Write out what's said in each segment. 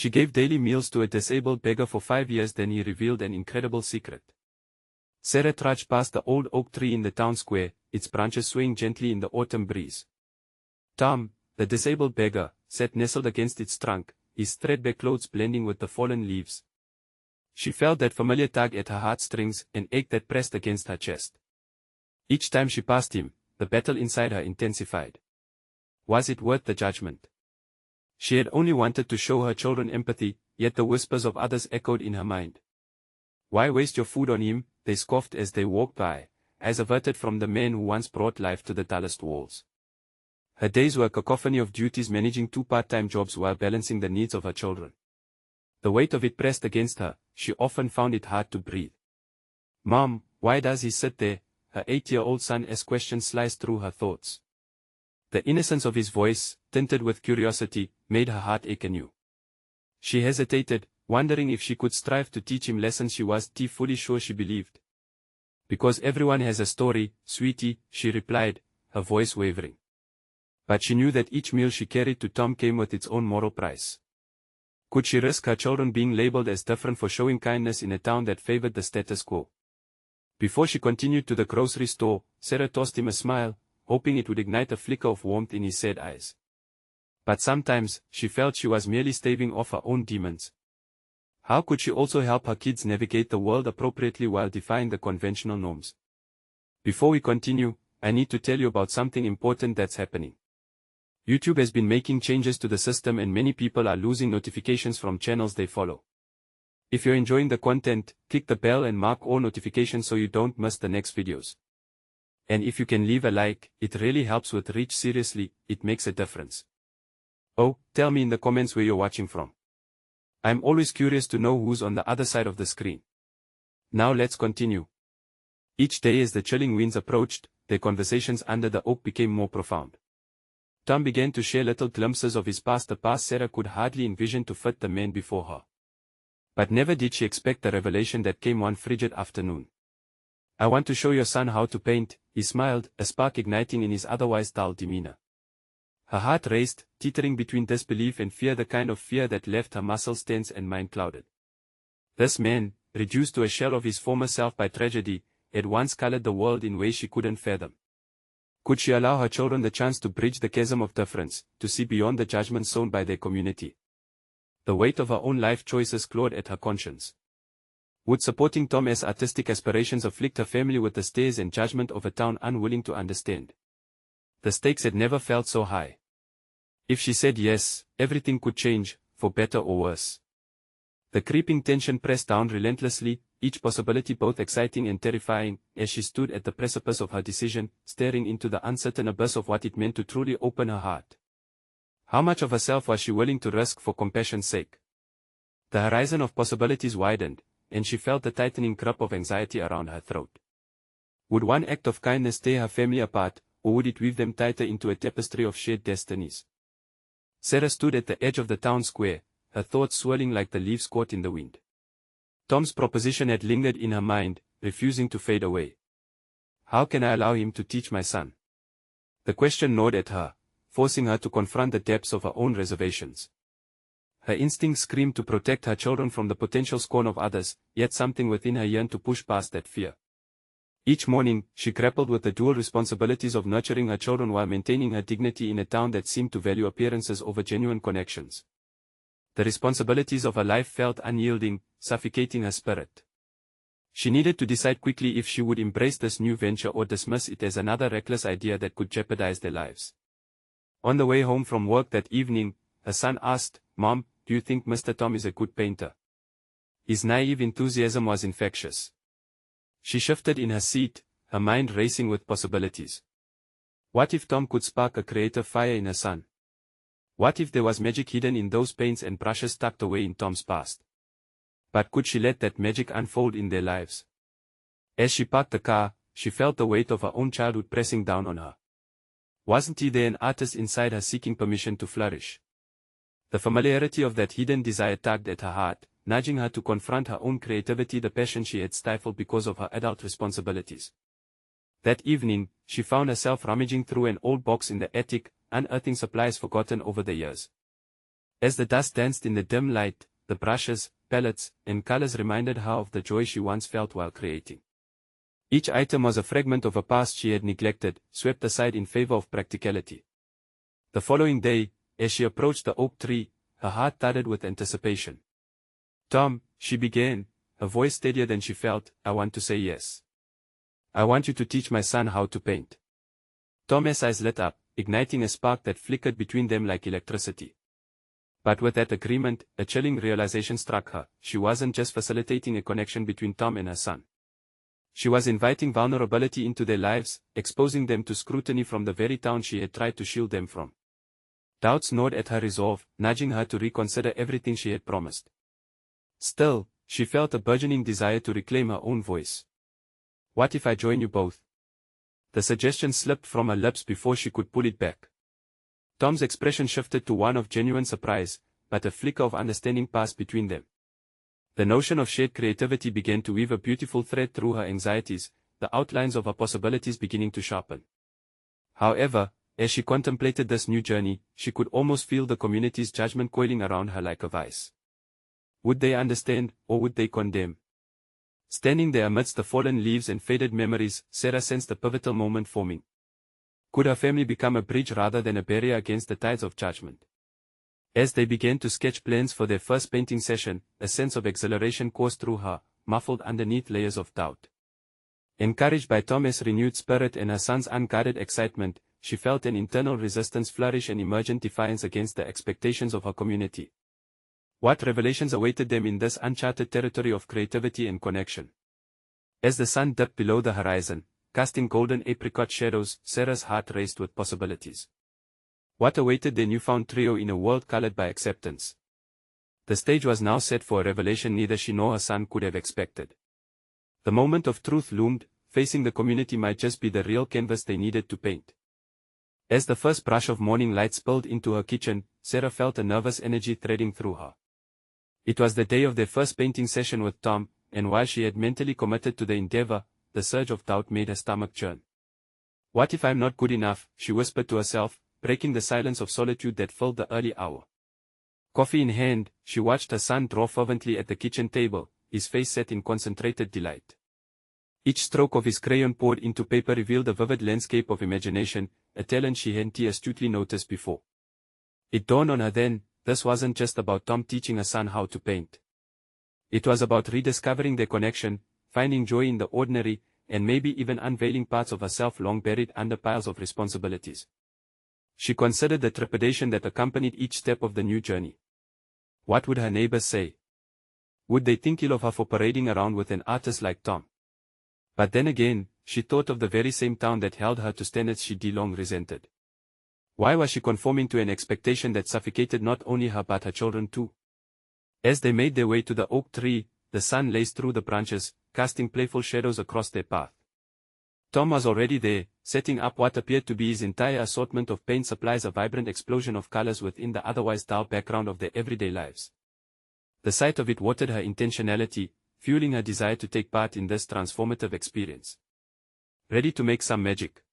She gave daily meals to a disabled beggar for 5 years, then he revealed an incredible secret. Sarah trudged past the old oak tree in the town square, its branches swaying gently in the autumn breeze. Tom, the disabled beggar, sat nestled against its trunk, his threadbare clothes blending with the fallen leaves. She felt that familiar tug at her heartstrings, an ache that pressed against her chest. Each time she passed him, the battle inside her intensified. Was it worth the judgment? She had only wanted to show her children empathy, yet the whispers of others echoed in her mind. Why waste your food on him, they scoffed as they walked by, eyes averted from the man who once brought life to the dullest walls. Her days were a cacophony of duties, managing 2 part-time jobs while balancing the needs of her children. The weight of it pressed against her, she often found it hard to breathe. "Mom, why does he sit there?" her 8-year-old son asked questions sliced through her thoughts. The innocence of his voice, tinted with curiosity, made her heart ache anew. She hesitated, wondering if she could strive to teach him lessons she was too fully sure she believed. "Because everyone has a story, sweetie," she replied, her voice wavering. But she knew that each meal she carried to Tom came with its own moral price. Could she risk her children being labeled as different for showing kindness in a town that favored the status quo? Before she continued to the grocery store, Sarah tossed him a smile, hoping it would ignite a flicker of warmth in his sad eyes. But sometimes, she felt she was merely staving off her own demons. How could she also help her kids navigate the world appropriately while defying the conventional norms? Before we continue, I need to tell you about something important that's happening. YouTube has been making changes to the system and many people are losing notifications from channels they follow. If you're enjoying the content, click the bell and mark all notifications so you don't miss the next videos. And if you can leave a like, it really helps with reach. Seriously, it makes a difference. Oh, tell me in the comments where you're watching from. I'm always curious to know who's on the other side of the screen. Now let's continue. Each day as the chilling winds approached, their conversations under the oak became more profound. Tom began to share little glimpses of his past, the past Sarah could hardly envision to fit the man before her. But never did she expect the revelation that came one frigid afternoon. "I want to show your son how to paint," he smiled, a spark igniting in his otherwise dull demeanor. Her heart raced, teetering between disbelief and fear, the kind of fear that left her muscles tense and mind clouded. This man, reduced to a shell of his former self by tragedy, had once colored the world in ways she couldn't fathom. Could she allow her children the chance to bridge the chasm of difference, to see beyond the judgment sown by their community? The weight of her own life choices clawed at her conscience. Would supporting Tom's artistic aspirations afflict her family with the stares and judgment of a town unwilling to understand? The stakes had never felt so high. If she said yes, everything could change, for better or worse. The creeping tension pressed down relentlessly, each possibility both exciting and terrifying, as she stood at the precipice of her decision, staring into the uncertain abyss of what it meant to truly open her heart. How much of herself was she willing to risk for compassion's sake? The horizon of possibilities widened, and she felt the tightening grip of anxiety around her throat. Would one act of kindness tear her family apart, or would it weave them tighter into a tapestry of shared destinies? Sarah stood at the edge of the town square, her thoughts swirling like the leaves caught in the wind. Tom's proposition had lingered in her mind, refusing to fade away. How can I allow him to teach my son? The question gnawed at her, forcing her to confront the depths of her own reservations. Her instincts screamed to protect her children from the potential scorn of others, yet something within her yearned to push past that fear. Each morning, she grappled with the dual responsibilities of nurturing her children while maintaining her dignity in a town that seemed to value appearances over genuine connections. The responsibilities of her life felt unyielding, suffocating her spirit. She needed to decide quickly if she would embrace this new venture or dismiss it as another reckless idea that could jeopardize their lives. On the way home from work that evening, her son asked, "Mom, do you think Mr. Tom is a good painter?" His naive enthusiasm was infectious. She shifted in her seat, her mind racing with possibilities. What if Tom could spark a creative fire in her son? What if there was magic hidden in those paints and brushes tucked away in Tom's past? But could she let that magic unfold in their lives? As she parked the car, she felt the weight of her own childhood pressing down on her. Wasn't he there, an artist inside her seeking permission to flourish? The familiarity of that hidden desire tugged at her heart, nudging her to confront her own creativity, the passion she had stifled because of her adult responsibilities. That evening, she found herself rummaging through an old box in the attic, unearthing supplies forgotten over the years. As the dust danced in the dim light, the brushes, palettes, and colors reminded her of the joy she once felt while creating. Each item was a fragment of a past she had neglected, swept aside in favor of practicality. The following day, as she approached the oak tree, her heart thudded with anticipation. "Tom," she began, her voice steadier than she felt, "I want to say yes. I want you to teach my son how to paint." Tom's eyes lit up, igniting a spark that flickered between them like electricity. But with that agreement, a chilling realization struck her. She wasn't just facilitating a connection between Tom and her son. She was inviting vulnerability into their lives, exposing them to scrutiny from the very town she had tried to shield them from. Doubts gnawed at her resolve, nudging her to reconsider everything she had promised. Still, she felt a burgeoning desire to reclaim her own voice. "What if I join you both?" The suggestion slipped from her lips before she could pull it back. Tom's expression shifted to one of genuine surprise, but a flicker of understanding passed between them. The notion of shared creativity began to weave a beautiful thread through her anxieties, the outlines of her possibilities beginning to sharpen. However, as she contemplated this new journey, she could almost feel the community's judgment coiling around her like a vice. Would they understand, or would they condemn? Standing there amidst the fallen leaves and faded memories, Sarah sensed a pivotal moment forming. Could her family become a bridge rather than a barrier against the tides of judgment? As they began to sketch plans for their first painting session, a sense of exhilaration coursed through her, muffled underneath layers of doubt. Encouraged by Tom's renewed spirit and her son's unguarded excitement, she felt an internal resistance flourish and emergent defiance against the expectations of her community. What revelations awaited them in this uncharted territory of creativity and connection? As the sun dipped below the horizon, casting golden apricot shadows, Sarah's heart raced with possibilities. What awaited their newfound trio in a world colored by acceptance? The stage was now set for a revelation neither she nor her son could have expected. The moment of truth loomed. Facing the community might just be the real canvas they needed to paint. As the first brush of morning light spilled into her kitchen, Sarah felt a nervous energy threading through her. It was the day of their first painting session with Tom, and while she had mentally committed to the endeavor, the surge of doubt made her stomach churn. "What if I'm not good enough?" she whispered to herself, breaking the silence of solitude that filled the early hour. Coffee in hand, she watched her son draw fervently at the kitchen table, his face set in concentrated delight. Each stroke of his crayon poured into paper revealed a vivid landscape of imagination, a talent she hadn't astutely noticed before. It dawned on her then, this wasn't just about Tom teaching her son how to paint. It was about rediscovering their connection, finding joy in the ordinary, and maybe even unveiling parts of herself long buried under piles of responsibilities. She considered the trepidation that accompanied each step of the new journey. What would her neighbors say? Would they think ill of her for parading around with an artist like Tom? But then again, she thought of the very same town that held her to standards she long resented. Why was she conforming to an expectation that suffocated not only her but her children too? As they made their way to the oak tree, the sun laced through the branches, casting playful shadows across their path. Tom was already there, setting up what appeared to be his entire assortment of paint supplies, a vibrant explosion of colors within the otherwise dull background of their everyday lives. The sight of it watered her intentionality, fueling her desire to take part in this transformative experience. "Ready to make some magic?"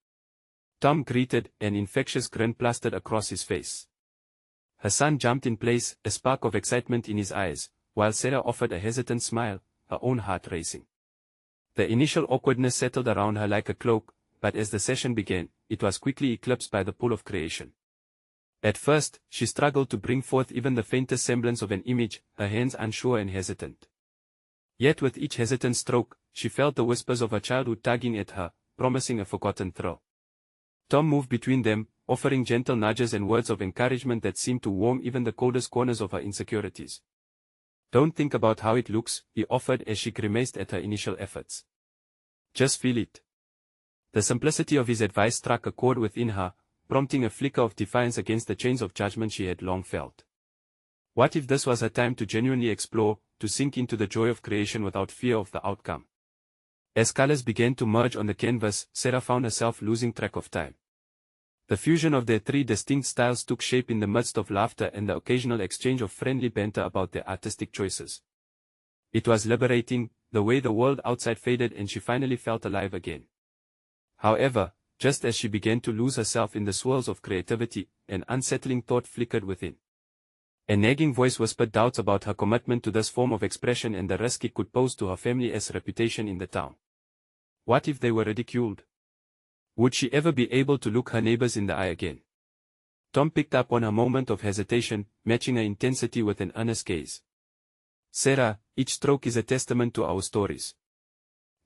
Tom greeted, an infectious grin plastered across his face. Her son jumped in place, a spark of excitement in his eyes, while Sarah offered a hesitant smile, her own heart racing. The initial awkwardness settled around her like a cloak, but as the session began, it was quickly eclipsed by the pull of creation. At first, she struggled to bring forth even the faintest semblance of an image, her hands unsure and hesitant. Yet with each hesitant stroke, she felt the whispers of her childhood tugging at her, promising a forgotten thrill. Tom moved between them, offering gentle nudges and words of encouragement that seemed to warm even the coldest corners of her insecurities. "Don't think about how it looks," he offered as she grimaced at her initial efforts. "Just feel it." The simplicity of his advice struck a chord within her, prompting a flicker of defiance against the chains of judgment she had long felt. What if this was her time to genuinely explore, to sink into the joy of creation without fear of the outcome? As colors began to merge on the canvas, Sarah found herself losing track of time. The fusion of their three distinct styles took shape in the midst of laughter and the occasional exchange of friendly banter about their artistic choices. It was liberating, the way the world outside faded and she finally felt alive again. However, just as she began to lose herself in the swirls of creativity, an unsettling thought flickered within. A nagging voice whispered doubts about her commitment to this form of expression and the risk it could pose to her family's reputation in the town. What if they were ridiculed? Would she ever be able to look her neighbors in the eye again? Tom picked up on a moment of hesitation, matching her intensity with an earnest gaze. Sarah, each stroke is a testament to our stories.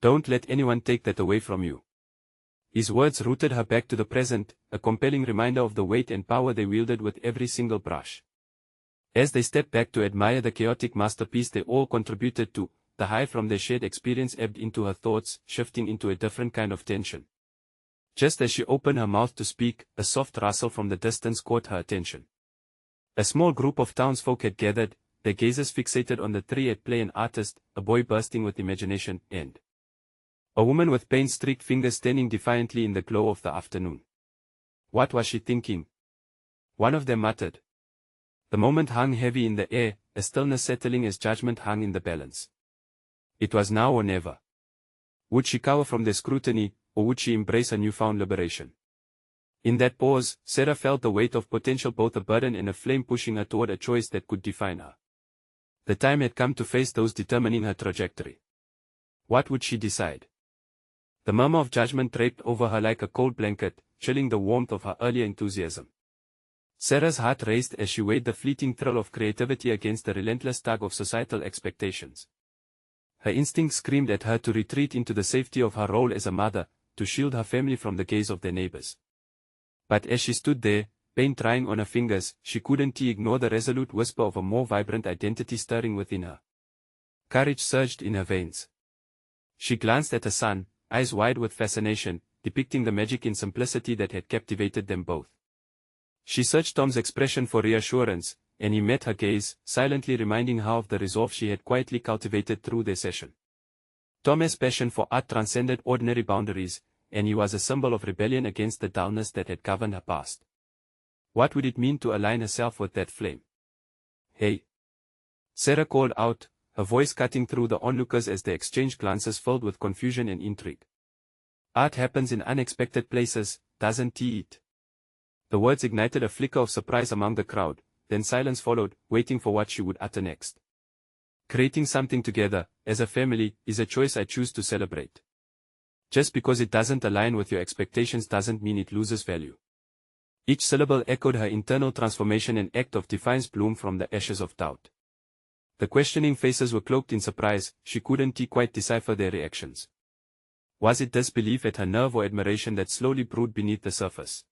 Don't let anyone take that away from you. His words rooted her back to the present, a compelling reminder of the weight and power they wielded with every single brush. As they stepped back to admire the chaotic masterpiece they all contributed to, the high from their shared experience ebbed into her thoughts, shifting into a different kind of tension. Just as she opened her mouth to speak, a soft rustle from the distance caught her attention. A small group of townsfolk had gathered, their gazes fixated on the three at play: an artist, a boy bursting with imagination, and a woman with paint-streaked fingers standing defiantly in the glow of the afternoon. What was she thinking? One of them muttered. The moment hung heavy in the air, a stillness settling as judgment hung in the balance. It was now or never. Would she cower from their scrutiny, or would she embrace a newfound liberation? In that pause, Sarah felt the weight of potential, both a burden and a flame pushing her toward a choice that could define her. The time had come to face those determining her trajectory. What would she decide? The murmur of judgment draped over her like a cold blanket, chilling the warmth of her earlier enthusiasm. Sarah's heart raced as she weighed the fleeting thrill of creativity against the relentless tug of societal expectations. Her instinct screamed at her to retreat into the safety of her role as a mother, to shield her family from the gaze of their neighbors. But as she stood there, paint drying on her fingers, she couldn't ignore the resolute whisper of a more vibrant identity stirring within her. Courage surged in her veins. She glanced at her son, eyes wide with fascination, depicting the magic in simplicity that had captivated them both. She searched Tom's expression for reassurance, and he met her gaze, silently reminding her of the resolve she had quietly cultivated through their session. Tom's passion for art transcended ordinary boundaries, and he was a symbol of rebellion against the dullness that had governed her past. What would it mean to align herself with that flame? Hey! Sarah called out, her voice cutting through the onlookers as they exchanged glances filled with confusion and intrigue. Art happens in unexpected places, doesn't it? The words ignited a flicker of surprise among the crowd, then silence followed, waiting for what she would utter next. Creating something together, as a family, is a choice I choose to celebrate. Just because it doesn't align with your expectations doesn't mean it loses value. Each syllable echoed her internal transformation, an act of defiance bloom from the ashes of doubt. The questioning faces were cloaked in surprise, she couldn't quite decipher their reactions. Was it disbelief at her nerve or admiration that slowly brewed beneath the surface?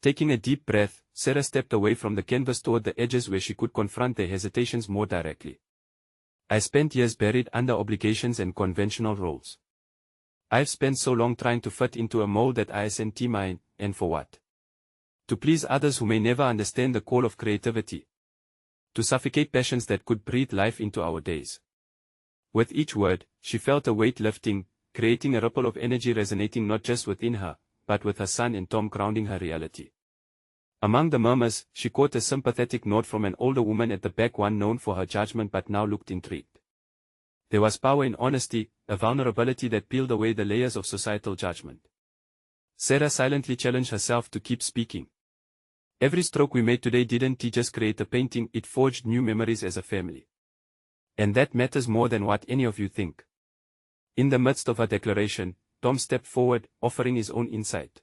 Taking a deep breath, Sarah stepped away from the canvas toward the edges where she could confront their hesitations more directly. I spent years buried under obligations and conventional roles. I've spent so long trying to fit into a mold that isn't mine, and for what? To please others who may never understand the call of creativity. To suffocate passions that could breathe life into our days. With each word, she felt a weight lifting, creating a ripple of energy resonating not just within her, but with her son and Tom, grounding her reality. Among the murmurs, she caught a sympathetic nod from an older woman at the back, one known for her judgment but now looked intrigued. There was power in honesty, a vulnerability that peeled away the layers of societal judgment. Sarah silently challenged herself to keep speaking. Every stroke we made today didn't just create a painting, it forged new memories as a family. And that matters more than what any of you think. In the midst of her declaration, Tom stepped forward, offering his own insight.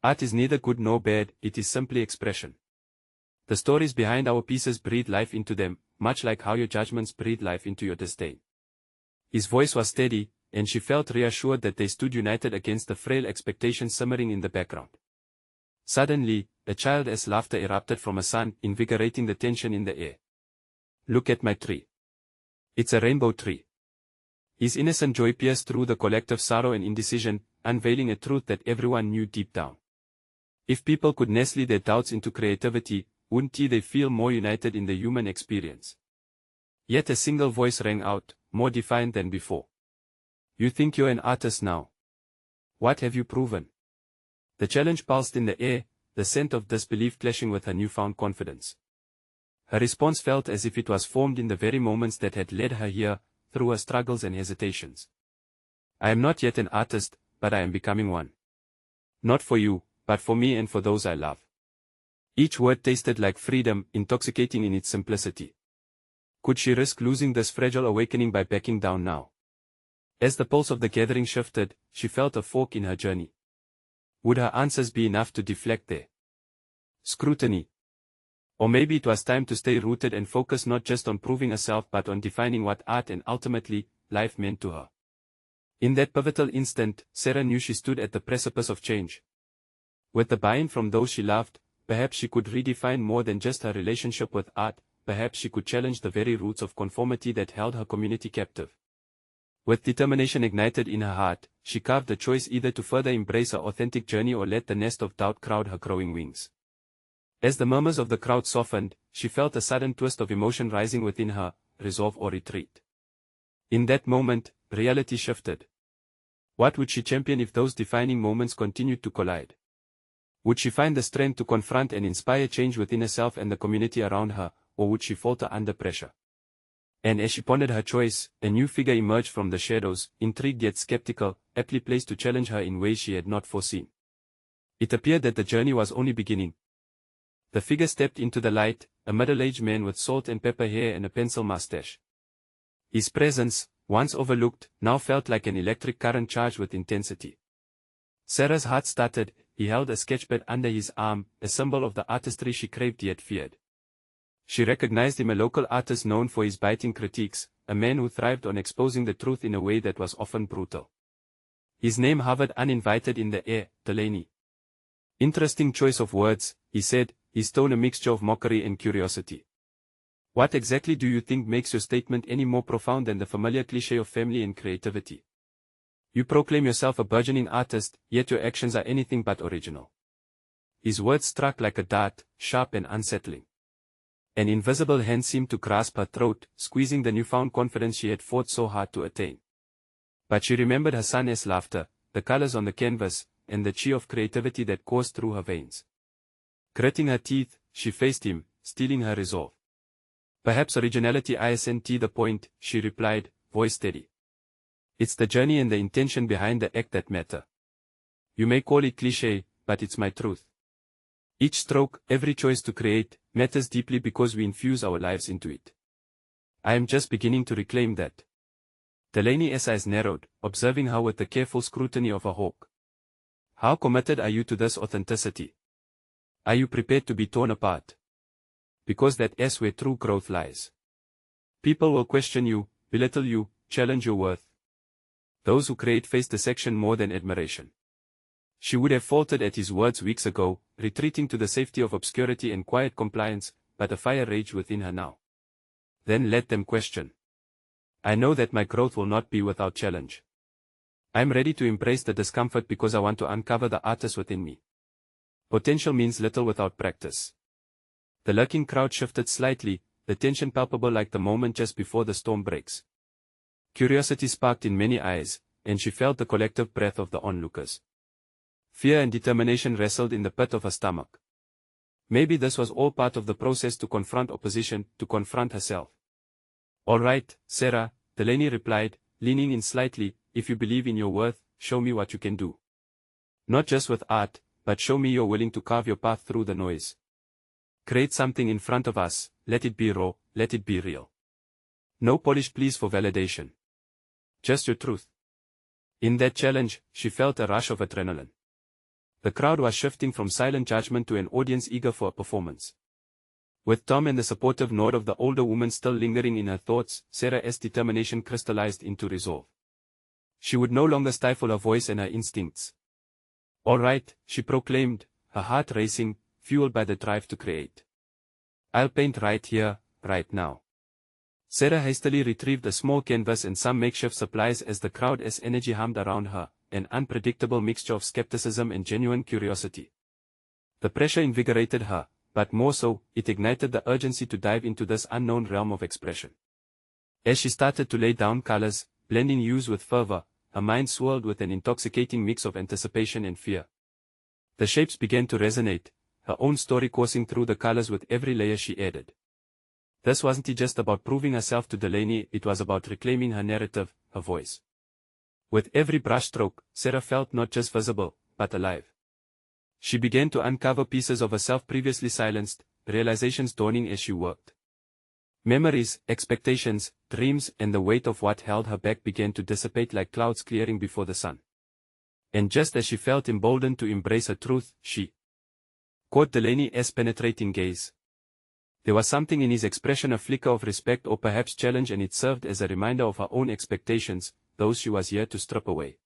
Art is neither good nor bad, it is simply expression. The stories behind our pieces breathe life into them, much like how your judgments breathe life into your disdain. His voice was steady, and she felt reassured that they stood united against the frail expectations simmering in the background. Suddenly, a child's laughter erupted from her son, invigorating the tension in the air. Look at my tree. It's a rainbow tree. His innocent joy pierced through the collective sorrow and indecision, unveiling a truth that everyone knew deep down. If people could nestle their doubts into creativity, wouldn't they feel more united in the human experience? Yet a single voice rang out, more defiant than before. You think you're an artist now? What have you proven? The challenge pulsed in the air, the scent of disbelief clashing with her newfound confidence. Her response felt as if it was formed in the very moments that had led her here, through her struggles and hesitations. I am not yet an artist, but I am becoming one. Not for you, but for me and for those I love. Each word tasted like freedom, intoxicating in its simplicity. Could she risk losing this fragile awakening by backing down now? As the pulse of the gathering shifted, she felt a fork in her journey. Would her answers be enough to deflect their scrutiny? Or maybe it was time to stay rooted and focus not just on proving herself but on defining what art and ultimately, life meant to her. In that pivotal instant, Sarah knew she stood at the precipice of change. With the buy-in from those she loved, perhaps she could redefine more than just her relationship with art, perhaps she could challenge the very roots of conformity that held her community captive. With determination ignited in her heart, she carved the choice either to further embrace her authentic journey or let the nest of doubt crowd her growing wings. As the murmurs of the crowd softened, she felt a sudden twist of emotion rising within her, resolve or retreat. In that moment, reality shifted. What would she champion if those defining moments continued to collide? Would she find the strength to confront and inspire change within herself and the community around her, or would she falter under pressure? And as she pondered her choice, a new figure emerged from the shadows, intrigued yet skeptical, aptly placed to challenge her in ways she had not foreseen. It appeared that the journey was only beginning. The figure stepped into the light, a middle-aged man with salt and pepper hair and a pencil mustache. His presence, once overlooked, now felt like an electric current charged with intensity. Sarah's heart stuttered. He held a sketchpad under his arm, a symbol of the artistry she craved yet feared. She recognized him, a local artist known for his biting critiques, a man who thrived on exposing the truth in a way that was often brutal. His name hovered uninvited in the air, Delaney. Interesting choice of words, he said, his tone a mixture of mockery and curiosity. What exactly do you think makes your statement any more profound than the familiar cliché of family and creativity? You proclaim yourself a burgeoning artist, yet your actions are anything but original. His words struck like a dart, sharp and unsettling. An invisible hand seemed to grasp her throat, squeezing the newfound confidence she had fought so hard to attain. But she remembered her son's laughter, the colors on the canvas, and the chi of creativity that coursed through her veins. Gritting her teeth, she faced him, steeling her resolve. Perhaps originality isn't the point, she replied, voice steady. It's the journey and the intention behind the act that matter. You may call it cliché, but it's my truth. Each stroke, every choice to create, matters deeply because we infuse our lives into it. I am just beginning to reclaim that. Delaney's eyes narrowed, observing her with the careful scrutiny of a hawk. How committed are you to this authenticity? Are you prepared to be torn apart? Because that's where true growth lies. People will question you, belittle you, challenge your worth. Those who create face dissection more than admiration. She would have faltered at his words weeks ago, retreating to the safety of obscurity and quiet compliance, but a fire raged within her now. Then let them question. I know that my growth will not be without challenge. I'm ready to embrace the discomfort because I want to uncover the artist within me. Potential means little without practice. The lurking crowd shifted slightly, the tension palpable like the moment just before the storm breaks. Curiosity sparked in many eyes, and she felt the collective breath of the onlookers. Fear and determination wrestled in the pit of her stomach. Maybe this was all part of the process to confront opposition, to confront herself. All right, Sarah, Delaney replied, leaning in slightly, if you believe in your worth, show me what you can do. Not just with art, but show me you're willing to carve your path through the noise. Create something in front of us, let it be raw, let it be real. No polished pleas for validation. Just your truth. In that challenge, she felt a rush of adrenaline. The crowd was shifting from silent judgment to an audience eager for a performance. With Tom and the supportive nod of the older woman still lingering in her thoughts, Sarah's determination crystallized into resolve. She would no longer stifle her voice and her instincts. All right, she proclaimed, her heart racing, fueled by the drive to create. I'll paint right here, right now. Sarah hastily retrieved a small canvas and some makeshift supplies as the crowd's energy hummed around her, an unpredictable mixture of skepticism and genuine curiosity. The pressure invigorated her, but more so, it ignited the urgency to dive into this unknown realm of expression. As she started to lay down colors, blending hues with fervor, her mind swirled with an intoxicating mix of anticipation and fear. The shapes began to resonate, her own story coursing through the colors with every layer she added. This wasn't just about proving herself to Delaney, it was about reclaiming her narrative, her voice. With every brushstroke, Sarah felt not just visible, but alive. She began to uncover pieces of herself previously silenced, realizations dawning as she worked. Memories, expectations, dreams, and the weight of what held her back began to dissipate like clouds clearing before the sun. And just as she felt emboldened to embrace her truth, she caught Delaney's penetrating gaze. There was something in his expression, a flicker of respect or perhaps challenge, and it served as a reminder of her own expectations, those she was here to strip away.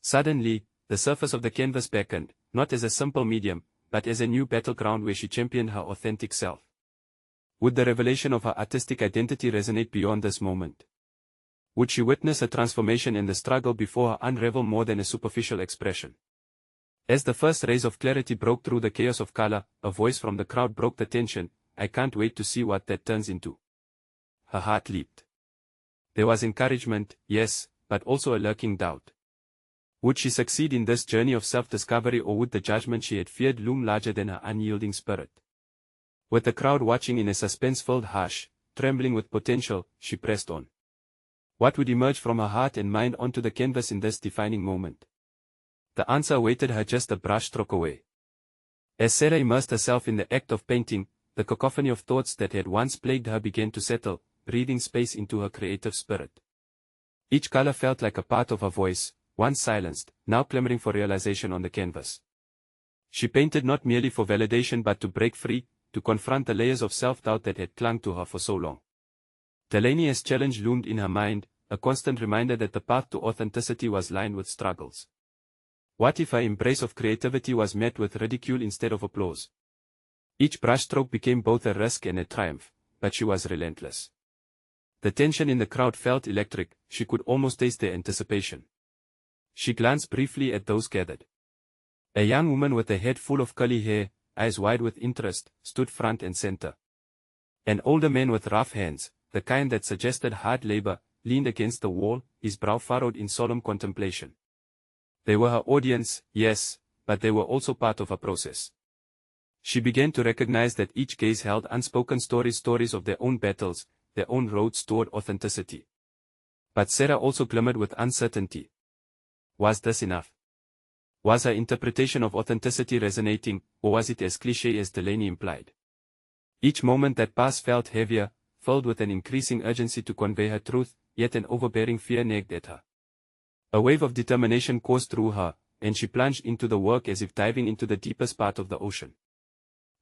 Suddenly, the surface of the canvas beckoned, not as a simple medium, but as a new battleground where she championed her authentic self. Would the revelation of her artistic identity resonate beyond this moment? Would she witness a transformation and the struggle before her unravel more than a superficial expression? As the first rays of clarity broke through the chaos of color, a voice from the crowd broke the tension. "I can't wait to see what that turns into." Her heart leaped. There was encouragement, yes, but also a lurking doubt. Would she succeed in this journey of self-discovery, or would the judgment she had feared loom larger than her unyielding spirit? With the crowd watching in a suspense-filled hush, trembling with potential, she pressed on. What would emerge from her heart and mind onto the canvas in this defining moment? The answer awaited her just a brushstroke away. As Sarah immersed herself in the act of painting, the cacophony of thoughts that had once plagued her began to settle, breathing space into her creative spirit. Each color felt like a part of her voice, once silenced, now clamoring for realization on the canvas. She painted not merely for validation but to break free, to confront the layers of self-doubt that had clung to her for so long. Delaney's challenge loomed in her mind, a constant reminder that the path to authenticity was lined with struggles. What if her embrace of creativity was met with ridicule instead of applause? Each brushstroke became both a risk and a triumph, but she was relentless. The tension in the crowd felt electric, she could almost taste their anticipation. She glanced briefly at those gathered. A young woman with a head full of curly hair, eyes wide with interest, stood front and center. An older man with rough hands, the kind that suggested hard labor, leaned against the wall, his brow furrowed in solemn contemplation. They were her audience, yes, but they were also part of her process. She began to recognize that each gaze held unspoken stories of their own battles, their own roads toward authenticity. But Sarah also glimmered with uncertainty. Was this enough? Was her interpretation of authenticity resonating, or was it as cliché as Delaney implied? Each moment that passed felt heavier, filled with an increasing urgency to convey her truth, yet an overbearing fear nagged at her. A wave of determination coursed through her, and she plunged into the work as if diving into the deepest part of the ocean.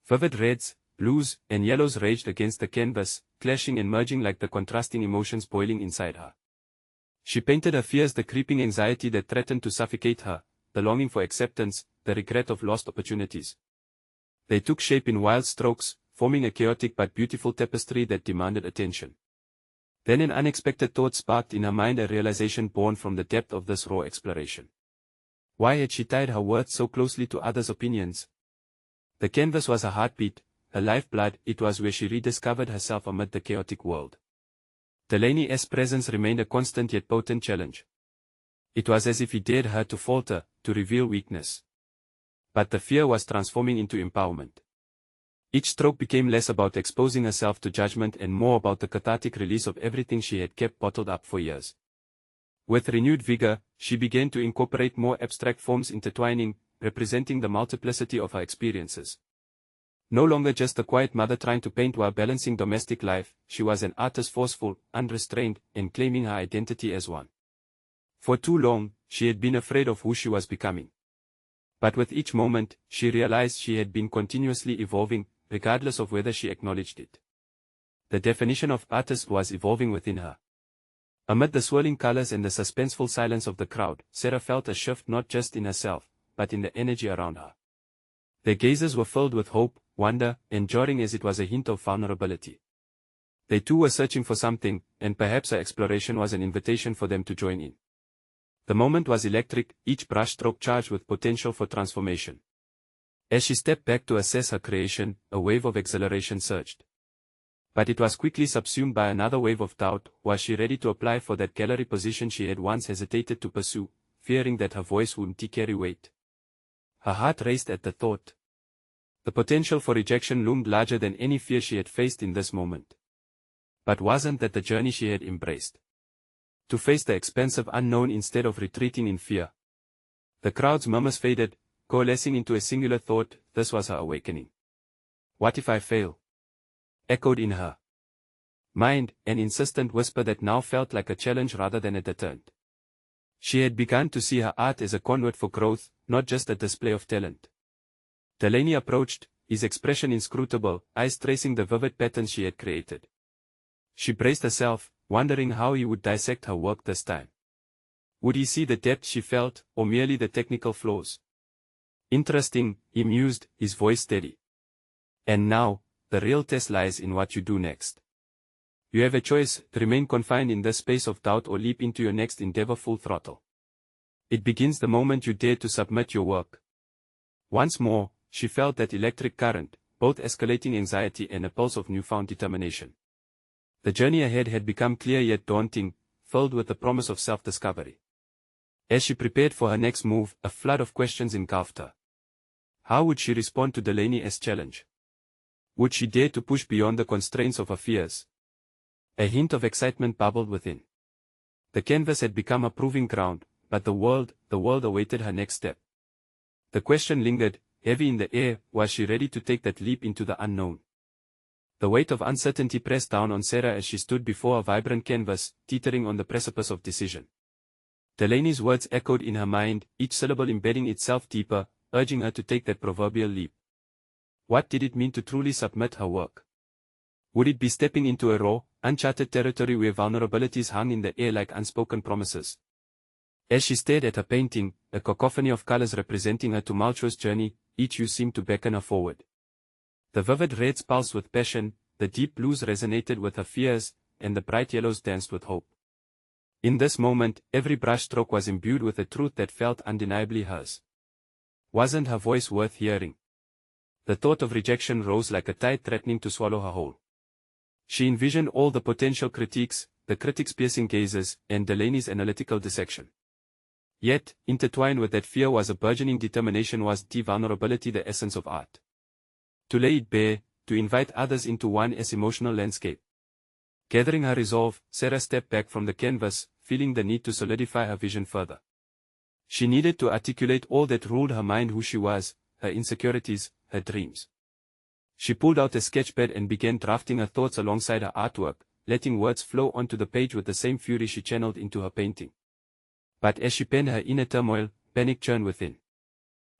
Vivid reds, blues, and yellows raged against the canvas, clashing and merging like the contrasting emotions boiling inside her. She painted her fears, the creeping anxiety that threatened to suffocate her, the longing for acceptance, the regret of lost opportunities. They took shape in wild strokes, forming a chaotic but beautiful tapestry that demanded attention. Then an unexpected thought sparked in her mind, a realization born from the depth of this raw exploration. Why had she tied her worth so closely to others' opinions? The canvas was her heartbeat, her lifeblood. It was where she rediscovered herself amid the chaotic world. Delaney's presence remained a constant yet potent challenge. It was as if he dared her to falter, to reveal weakness. But the fear was transforming into empowerment. Each stroke became less about exposing herself to judgment and more about the cathartic release of everything she had kept bottled up for years. With renewed vigor, she began to incorporate more abstract forms, intertwining, representing the multiplicity of her experiences. No longer just a quiet mother trying to paint while balancing domestic life, she was an artist, forceful, unrestrained, and claiming her identity as one. For too long, she had been afraid of who she was becoming. But with each moment, she realized she had been continuously evolving, regardless of whether she acknowledged it. The definition of artist was evolving within her. Amid the swirling colors and the suspenseful silence of the crowd, Sarah felt a shift not just in herself, but in the energy around her. Their gazes were filled with hope, wonder, and jarring as it was a hint of vulnerability. They too were searching for something, and perhaps her exploration was an invitation for them to join in. The moment was electric, each brushstroke charged with potential for transformation. As she stepped back to assess her creation, a wave of exhilaration surged. But it was quickly subsumed by another wave of doubt. Was she ready to apply for that gallery position she had once hesitated to pursue, fearing that her voice wouldn't carry weight? Her heart raced at the thought. The potential for rejection loomed larger than any fear she had faced in this moment. But wasn't that the journey she had embraced? To face the expansive unknown instead of retreating in fear. The crowd's murmurs faded, coalescing into a singular thought. This was her awakening. What if I fail? Echoed in her mind, an insistent whisper that now felt like a challenge rather than a deterrent. She had begun to see her art as a conduit for growth, not just a display of talent. Delaney approached, his expression inscrutable, eyes tracing the vivid patterns she had created. She braced herself, wondering how he would dissect her work this time. Would he see the depth she felt, or merely the technical flaws? Interesting, he mused, his voice steady. And now, the real test lies in what you do next. You have a choice: remain confined in this space of doubt or leap into your next endeavor full throttle. It begins the moment you dare to submit your work. Once more, she felt that electric current, both escalating anxiety and a pulse of newfound determination. The journey ahead had become clear yet daunting, filled with the promise of self-discovery. As she prepared for her next move, a flood of questions engulfed her. How would she respond to Delaney's challenge? Would she dare to push beyond the constraints of her fears? A hint of excitement bubbled within. The canvas had become a proving ground, but the world awaited her next step. The question lingered, heavy in the air: was she ready to take that leap into the unknown? The weight of uncertainty pressed down on Sarah as she stood before a vibrant canvas, teetering on the precipice of decision. Delaney's words echoed in her mind, each syllable embedding itself deeper, urging her to take that proverbial leap. What did it mean to truly submit her work? Would it be stepping into a raw, uncharted territory where vulnerabilities hung in the air like unspoken promises? As she stared at her painting, a cacophony of colors representing her tumultuous journey, each hue seemed to beckon her forward. The vivid reds pulsed with passion, the deep blues resonated with her fears, and the bright yellows danced with hope. In this moment, every brushstroke was imbued with a truth that felt undeniably hers. Wasn't her voice worth hearing? The thought of rejection rose like a tide threatening to swallow her whole. She envisioned all the potential critiques, the critics' piercing gazes, and Delaney's analytical dissection. Yet, intertwined with that fear was a burgeoning determination. Was vulnerability the essence of art? To lay it bare, to invite others into one's emotional landscape. Gathering her resolve, Sarah stepped back from the canvas, feeling the need to solidify her vision further. She needed to articulate all that ruled her mind: who she was, her insecurities, her dreams. She pulled out a sketchpad and began drafting her thoughts alongside her artwork, letting words flow onto the page with the same fury she channeled into her painting. But as she penned, her inner turmoil, panic churned within.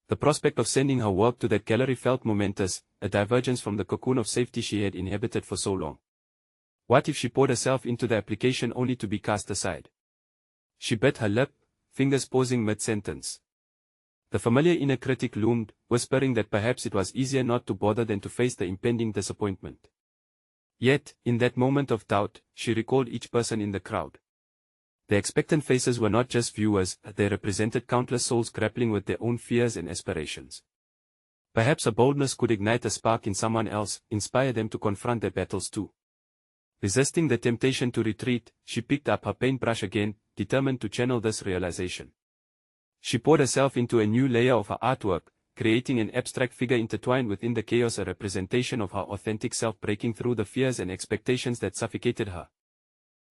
The prospect of sending her work to that gallery felt momentous, a divergence from the cocoon of safety she had inhabited for so long. What if she poured herself into the application only to be cast aside? She bit her lip, fingers pausing mid-sentence. The familiar inner critic loomed, whispering that perhaps it was easier not to bother than to face the impending disappointment. Yet, in that moment of doubt, she recalled each person in the crowd. The expectant faces were not just viewers, they represented countless souls grappling with their own fears and aspirations. Perhaps her boldness could ignite a spark in someone else, inspire them to confront their battles too. Resisting the temptation to retreat, she picked up her paintbrush again, determined to channel this realization. She poured herself into a new layer of her artwork, creating an abstract figure intertwined within the chaos, a representation of her authentic self breaking through the fears and expectations that suffocated her.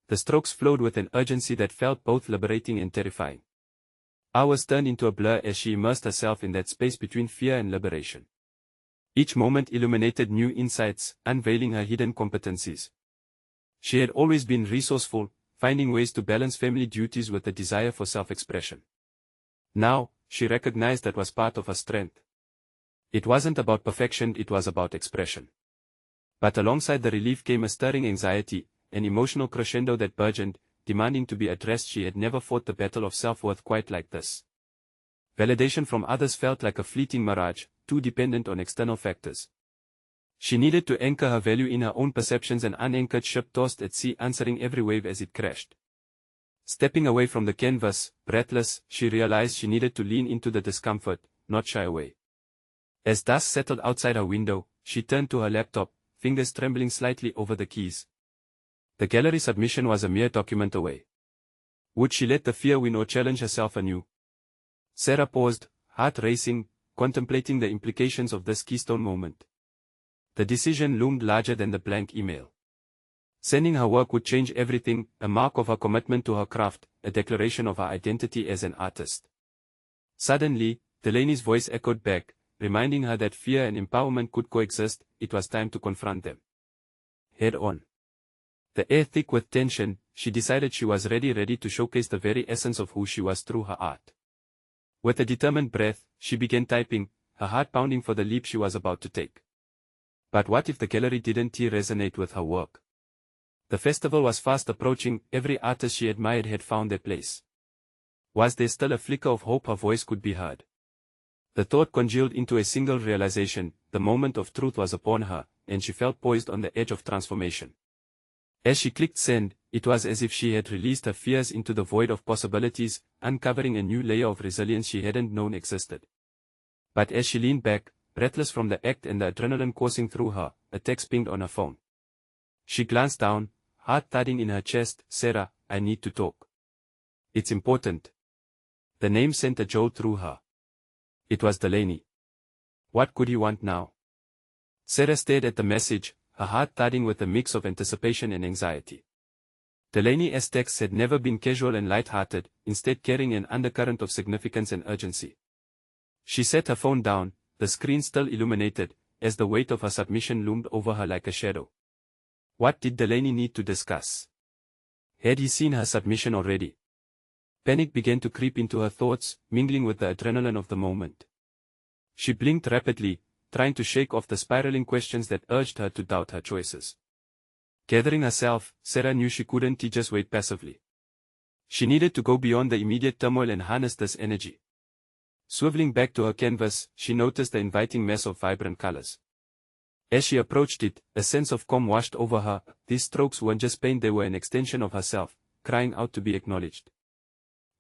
The strokes flowed with an urgency that felt both liberating and terrifying. Hours turned into a blur as she immersed herself in that space between fear and liberation. Each moment illuminated new insights, unveiling her hidden competencies. She had always been resourceful, finding ways to balance family duties with a desire for self-expression. Now, she recognized that was part of her strength. It wasn't about perfection, it was about expression. But alongside the relief came a stirring anxiety, an emotional crescendo that burgeoned, demanding to be addressed. She had never fought the battle of self-worth quite like this. Validation from others felt like a fleeting mirage, too dependent on external factors. She needed to anchor her value in her own perceptions, an unanchored ship tossed at sea, answering every wave as it crashed. Stepping away from the canvas, breathless, she realized she needed to lean into the discomfort, not shy away. As dusk settled outside her window, she turned to her laptop, fingers trembling slightly over the keys. The gallery submission was a mere document away. Would she let the fear win or challenge herself anew? Sarah paused, heart racing, contemplating the implications of this keystone moment. The decision loomed larger than the blank email. Sending her work would change everything, a mark of her commitment to her craft, a declaration of her identity as an artist. Suddenly, Delaney's voice echoed back, reminding her that fear and empowerment could coexist. It was time to confront them head on. The air thick with tension, she decided she was ready to showcase the very essence of who she was through her art. With a determined breath, she began typing, her heart pounding for the leap she was about to take. But what if the gallery didn't resonate with her work? The festival was fast approaching. Every artist she admired had found their place. Was there still a flicker of hope her voice could be heard? The thought congealed into a single realization: the moment of truth was upon her, and she felt poised on the edge of transformation. As she clicked send, it was as if she had released her fears into the void of possibilities, uncovering a new layer of resilience she hadn't known existed. But as she leaned back, breathless from the act and the adrenaline coursing through her, a text pinged on her phone. She glanced down, heart thudding in her chest. Sarah, I need to talk. It's important. The name sent a jolt through her. It was Delaney. What could he want now? Sarah stared at the message, her heart thudding with a mix of anticipation and anxiety. Delaney's texts had never been casual and light-hearted, instead carrying an undercurrent of significance and urgency. She set her phone down, the screen still illuminated, as the weight of her submission loomed over her like a shadow. What did Delaney need to discuss? Had he seen her submission already? Panic began to creep into her thoughts, mingling with the adrenaline of the moment. She blinked rapidly, trying to shake off the spiraling questions that urged her to doubt her choices. Gathering herself, Sarah knew she couldn't just wait passively. She needed to go beyond the immediate turmoil and harness this energy. Swiveling back to her canvas, she noticed the inviting mess of vibrant colors. As she approached it, a sense of calm washed over her. These strokes weren't just paint, they were an extension of herself, crying out to be acknowledged.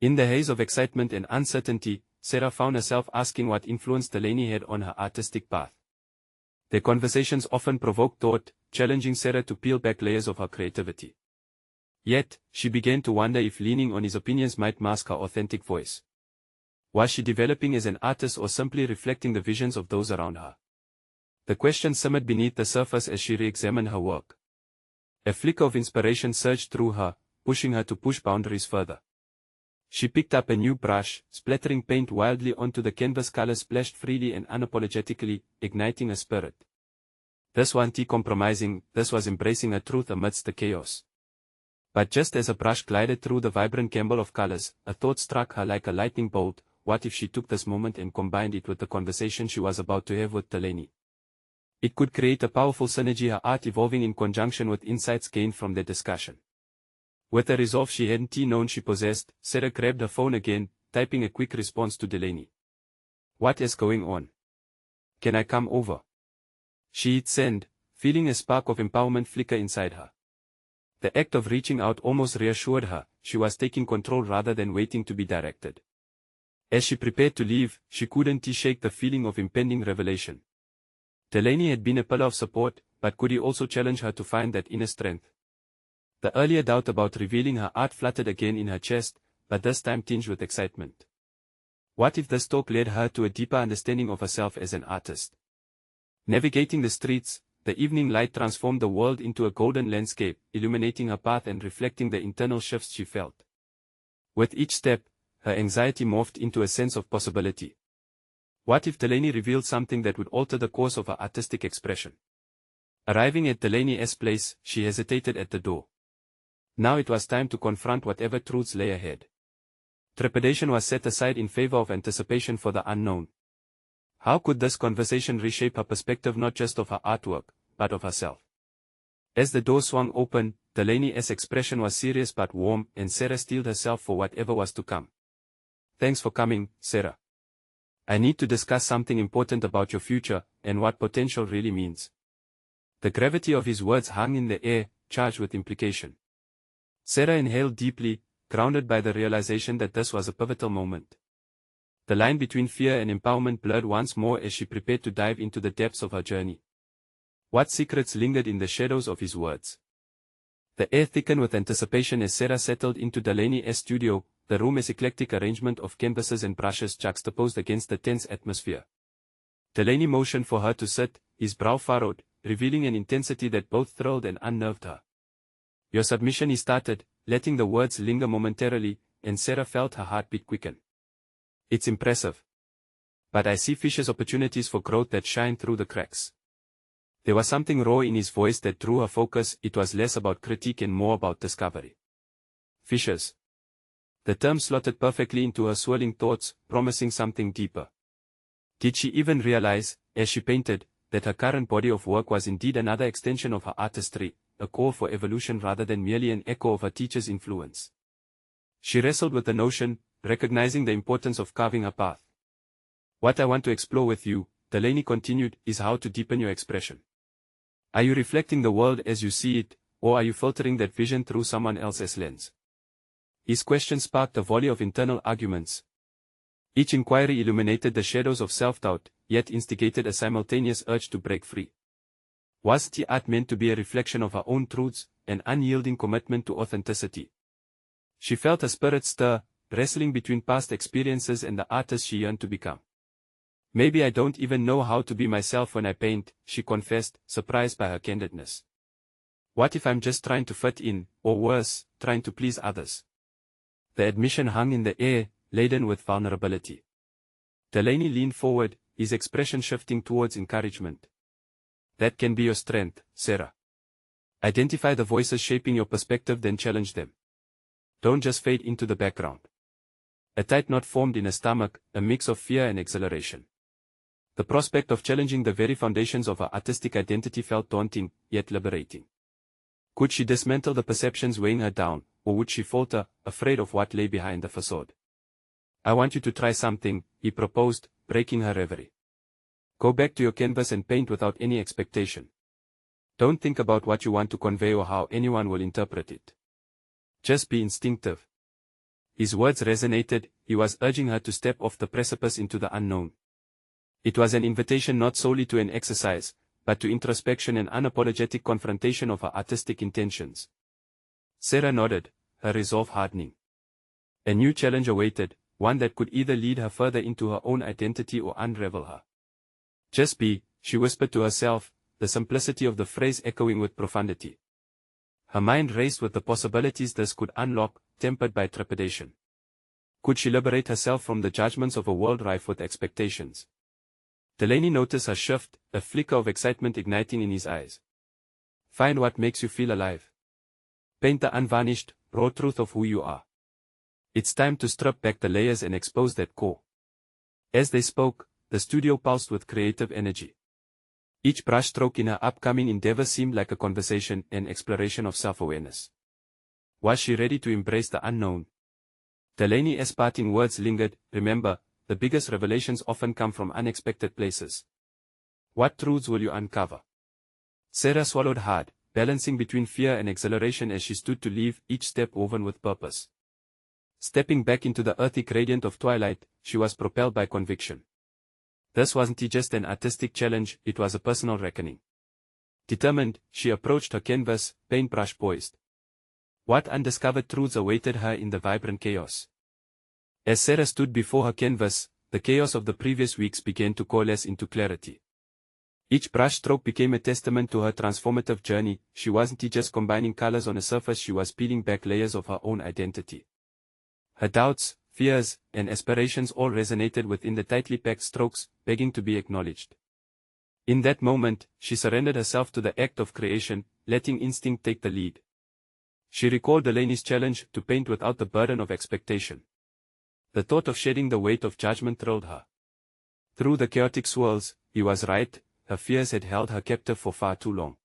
In the haze of excitement and uncertainty, Sarah found herself asking what influence Delaney had on her artistic path. Their conversations often provoked thought, challenging Sarah to peel back layers of her creativity. Yet, she began to wonder if leaning on his opinions might mask her authentic voice. Was she developing as an artist or simply reflecting the visions of those around her? The question simmered beneath the surface as she re-examined her work. A flicker of inspiration surged through her, pushing her to push boundaries further. She picked up a new brush, splattering paint wildly onto the canvas. Colors splashed freely and unapologetically, igniting a spirit. This wasn't compromising, this was embracing her truth amidst the chaos. But just as a brush glided through the vibrant gamble of colors, a thought struck her like a lightning bolt. What if she took this moment and combined it with the conversation she was about to have with Delaney? It could create a powerful synergy, her art evolving in conjunction with insights gained from their discussion. With a resolve she hadn't known she possessed, Sarah grabbed her phone again, typing a quick response to Delaney. What is going on? Can I come over? She hit send, feeling a spark of empowerment flicker inside her. The act of reaching out almost reassured her, she was taking control rather than waiting to be directed. As she prepared to leave, she couldn't shake the feeling of impending revelation. Delaney had been a pillar of support, but could he also challenge her to find that inner strength? The earlier doubt about revealing her art fluttered again in her chest, but this time tinged with excitement. What if this talk led her to a deeper understanding of herself as an artist? Navigating the streets, the evening light transformed the world into a golden landscape, illuminating her path and reflecting the internal shifts she felt. With each step, her anxiety morphed into a sense of possibility. What if Delaney revealed something that would alter the course of her artistic expression? Arriving at Delaney's place, she hesitated at the door. Now it was time to confront whatever truths lay ahead. Trepidation was set aside in favor of anticipation for the unknown. How could this conversation reshape her perspective not just of her artwork, but of herself? As the door swung open, Delaney's expression was serious but warm, and Sarah steeled herself for whatever was to come. Thanks for coming, Sarah. I need to discuss something important about your future, and what potential really means. The gravity of his words hung in the air, charged with implication. Sarah inhaled deeply, grounded by the realization that this was a pivotal moment. The line between fear and empowerment blurred once more as she prepared to dive into the depths of her journey. What secrets lingered in the shadows of his words? The air thickened with anticipation as Sarah settled into Delaney's studio, the room's eclectic arrangement of canvases and brushes juxtaposed against the tense atmosphere. Delaney motioned for her to sit, his brow furrowed, revealing an intensity that both thrilled and unnerved her. Your submission, he started, letting the words linger momentarily, and Sarah felt her heartbeat quicken. It's impressive. But I see Fisher's opportunities for growth that shine through the cracks. There was something raw in his voice that drew her focus. It was less about critique and more about discovery. Fisher's. The term slotted perfectly into her swirling thoughts, promising something deeper. Did she even realize, as she painted, that her current body of work was indeed another extension of her artistry, a call for evolution rather than merely an echo of her teacher's influence? She wrestled with the notion, recognizing the importance of carving her path. What I want to explore with you, Delaney continued, is how to deepen your expression. Are you reflecting the world as you see it, or are you filtering that vision through someone else's lens? His question sparked a volley of internal arguments. Each inquiry illuminated the shadows of self-doubt, yet instigated a simultaneous urge to break free. Was the art meant to be a reflection of her own truths, an unyielding commitment to authenticity? She felt her spirit stir, wrestling between past experiences and the artist she yearned to become. Maybe I don't even know how to be myself when I paint, she confessed, surprised by her candidness. What if I'm just trying to fit in, or worse, trying to please others? The admission hung in the air, laden with vulnerability. Delaney leaned forward, his expression shifting towards encouragement. That can be your strength, Sarah. Identify the voices shaping your perspective, then challenge them. Don't just fade into the background. A tight knot formed in her stomach, a mix of fear and exhilaration. The prospect of challenging the very foundations of her artistic identity felt daunting, yet liberating. Could she dismantle the perceptions weighing her down, or would she falter, afraid of what lay behind the facade? I want you to try something, he proposed, breaking her reverie. Go back to your canvas and paint without any expectation. Don't think about what you want to convey or how anyone will interpret it. Just be instinctive. His words resonated. He was urging her to step off the precipice into the unknown. It was an invitation not solely to an exercise, but to introspection and unapologetic confrontation of her artistic intentions. Sarah nodded, her resolve hardening. A new challenge awaited, one that could either lead her further into her own identity or unravel her. Just be, she whispered to herself, the simplicity of the phrase echoing with profundity. Her mind raced with the possibilities this could unlock, tempered by trepidation. Could she liberate herself from the judgments of a world rife with expectations? Delaney noticed her shift, a flicker of excitement igniting in his eyes. Find what makes you feel alive. Paint the unvarnished, raw truth of who you are. It's time to strip back the layers and expose that core. As they spoke, the studio pulsed with creative energy. Each brushstroke in her upcoming endeavor seemed like a conversation, an exploration of self-awareness. Was she ready to embrace the unknown? Delaney's parting words lingered. Remember, the biggest revelations often come from unexpected places. What truths will you uncover? Sarah swallowed hard, balancing between fear and exhilaration as she stood to leave, each step woven with purpose. Stepping back into the earthy gradient of twilight, she was propelled by conviction. This wasn't just an artistic challenge, it was a personal reckoning. Determined, she approached her canvas, paintbrush poised. What undiscovered truths awaited her in the vibrant chaos? As Sarah stood before her canvas, the chaos of the previous weeks began to coalesce into clarity. Each brushstroke became a testament to her transformative journey. She wasn't just combining colors on a surface, she was peeling back layers of her own identity. Her doubts, fears, and aspirations all resonated within the tightly packed strokes, begging to be acknowledged. In that moment, she surrendered herself to the act of creation, letting instinct take the lead. She recalled Delaney's challenge to paint without the burden of expectation. The thought of shedding the weight of judgment thrilled her. Through the chaotic swirls, he was right, her fears had held her captive for far too long.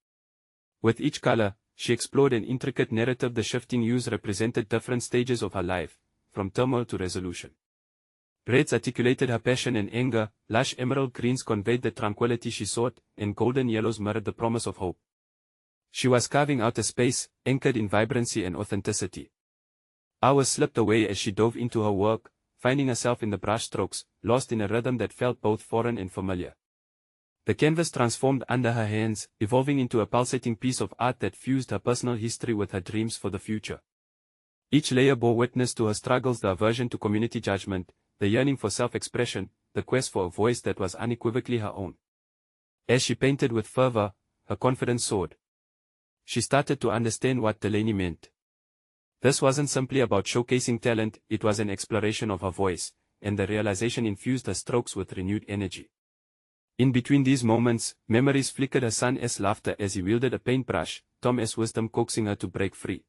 With each color, she explored an intricate narrative. The shifting hues represented different stages of her life, from turmoil to resolution. Reds articulated her passion and anger, lush emerald greens conveyed the tranquility she sought, and golden yellows mirrored the promise of hope. She was carving out a space, anchored in vibrancy and authenticity. Hours slipped away as she dove into her work, finding herself in the brushstrokes, lost in a rhythm that felt both foreign and familiar. The canvas transformed under her hands, evolving into a pulsating piece of art that fused her personal history with her dreams for the future. Each layer bore witness to her struggles: the aversion to community judgment, the yearning for self-expression, the quest for a voice that was unequivocally her own. As she painted with fervor, her confidence soared. She started to understand what Delaney meant. This wasn't simply about showcasing talent, it was an exploration of her voice, and the realization infused her strokes with renewed energy. In between these moments, memories flickered her son's laughter as he wielded a paintbrush, Tom's wisdom coaxing her to break free.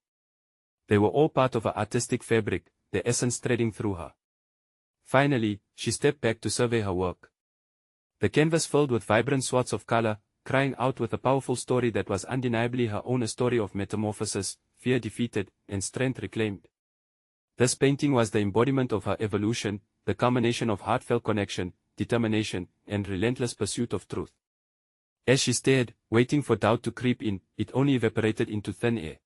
They were all part of her artistic fabric, their essence threading through her. Finally, she stepped back to survey her work. The canvas filled with vibrant swathes of color, crying out with a powerful story that was undeniably her own, a story of metamorphosis, fear defeated, and strength reclaimed. This painting was the embodiment of her evolution, the culmination of heartfelt connection, determination, and relentless pursuit of truth. As she stared, waiting for doubt to creep in, it only evaporated into thin air.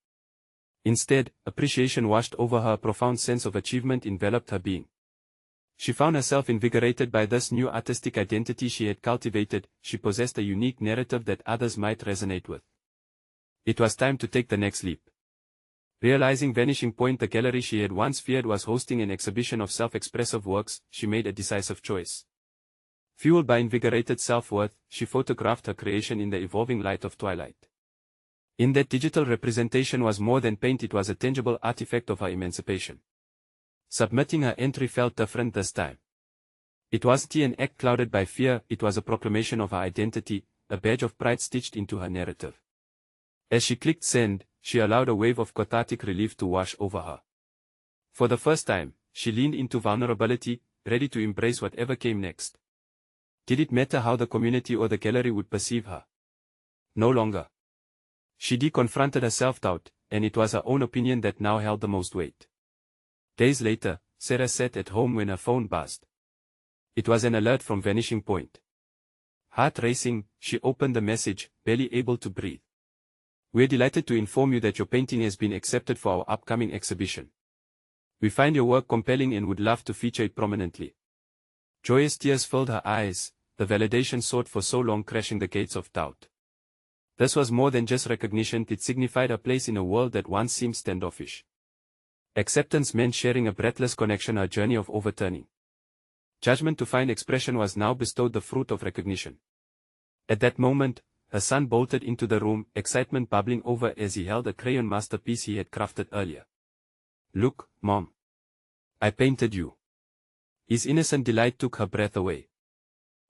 Instead, appreciation washed over her, a profound sense of achievement enveloped her being. She found herself invigorated by this new artistic identity she had cultivated. She possessed a unique narrative that others might resonate with. It was time to take the next leap. Realizing Vanishing Point, the gallery she had once feared, was hosting an exhibition of self-expressive works, she made a decisive choice. Fueled by invigorated self-worth, she photographed her creation in the evolving light of twilight. In that digital representation was more than paint, it was a tangible artifact of her emancipation. Submitting her entry felt different this time. It wasn't an act clouded by fear, it was a proclamation of her identity, a badge of pride stitched into her narrative. As she clicked send, she allowed a wave of cathartic relief to wash over her. For the first time, she leaned into vulnerability, ready to embrace whatever came next. Did it matter how the community or the gallery would perceive her? No longer. She confronted her self-doubt, and it was her own opinion that now held the most weight. Days later, Sarah sat at home when her phone buzzed. It was an alert from Vanishing Point. Heart racing, she opened the message, barely able to breathe. We're delighted to inform you that your painting has been accepted for our upcoming exhibition. We find your work compelling and would love to feature it prominently. Joyous tears filled her eyes, the validation sought for so long crashing the gates of doubt. This was more than just recognition, it signified a place in a world that once seemed standoffish. Acceptance meant sharing a breathless connection, a journey of overturning. Judgment to find expression was now bestowed, the fruit of recognition. At that moment, her son bolted into the room, excitement bubbling over as he held a crayon masterpiece he had crafted earlier. Look, Mom. I painted you. His innocent delight took her breath away.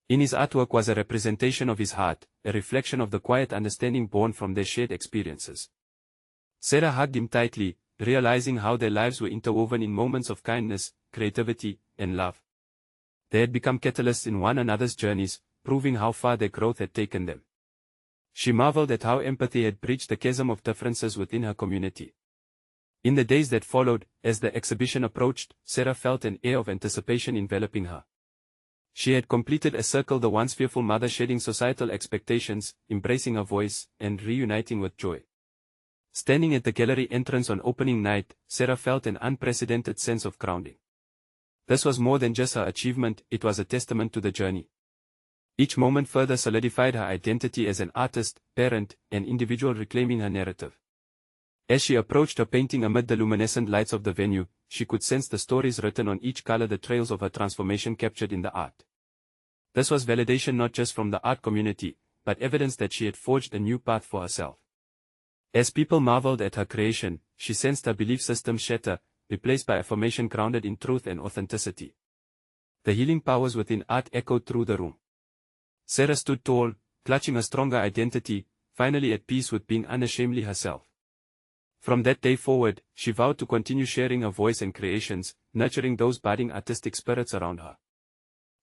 In his artwork was a representation of his heart, a reflection of the quiet understanding born from their shared experiences. Sarah hugged him tightly, realizing how their lives were interwoven in moments of kindness, creativity, and love. They had become catalysts in one another's journeys, proving how far their growth had taken them. She marveled at how empathy had bridged the chasm of differences within her community. In the days that followed, as the exhibition approached, Sarah felt an air of anticipation enveloping her. She had completed a circle, the once fearful mother shedding societal expectations, embracing her voice, and reuniting with joy. Standing at the gallery entrance on opening night, Sarah felt an unprecedented sense of grounding. This was more than just her achievement, it was a testament to the journey. Each moment further solidified her identity as an artist, parent, and individual, reclaiming her narrative. As she approached her painting amid the luminescent lights of the venue, she could sense the stories written on each color, the trails of her transformation captured in the art. This was validation not just from the art community, but evidence that she had forged a new path for herself. As people marveled at her creation, she sensed her belief system shatter, replaced by affirmation grounded in truth and authenticity. The healing powers within art echoed through the room. Sarah stood tall, clutching a stronger identity, finally at peace with being unashamedly herself. From that day forward, she vowed to continue sharing her voice and creations, nurturing those budding artistic spirits around her.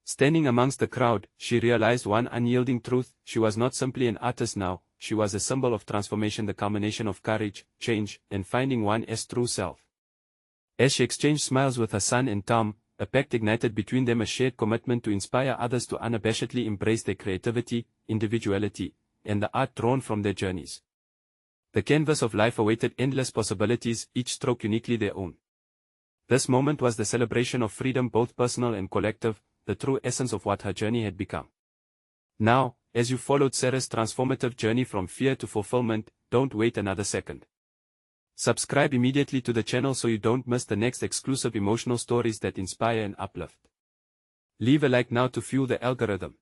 Standing amongst the crowd, she realized one unyielding truth: she was not simply an artist now, she was a symbol of transformation, the culmination of courage, change, and finding one's true self. As she exchanged smiles with her son and Tom, a pact ignited between them, a shared commitment to inspire others to unabashedly embrace their creativity, individuality, and the art drawn from their journeys. The canvas of life awaited endless possibilities, each stroke uniquely their own. This moment was the celebration of freedom, both personal and collective, the true essence of what her journey had become. Now, as you followed Sarah's transformative journey from fear to fulfillment, don't wait another second. Subscribe immediately to the channel so you don't miss the next exclusive emotional stories that inspire and uplift. Leave a like now to fuel the algorithm.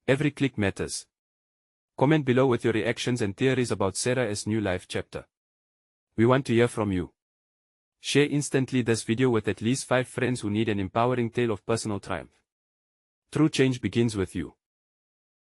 Every click matters. Comment below with your reactions and theories about Sarah's new life chapter. We want to hear from you. Share instantly this video with at least 5 friends who need an empowering tale of personal triumph. True change begins with you.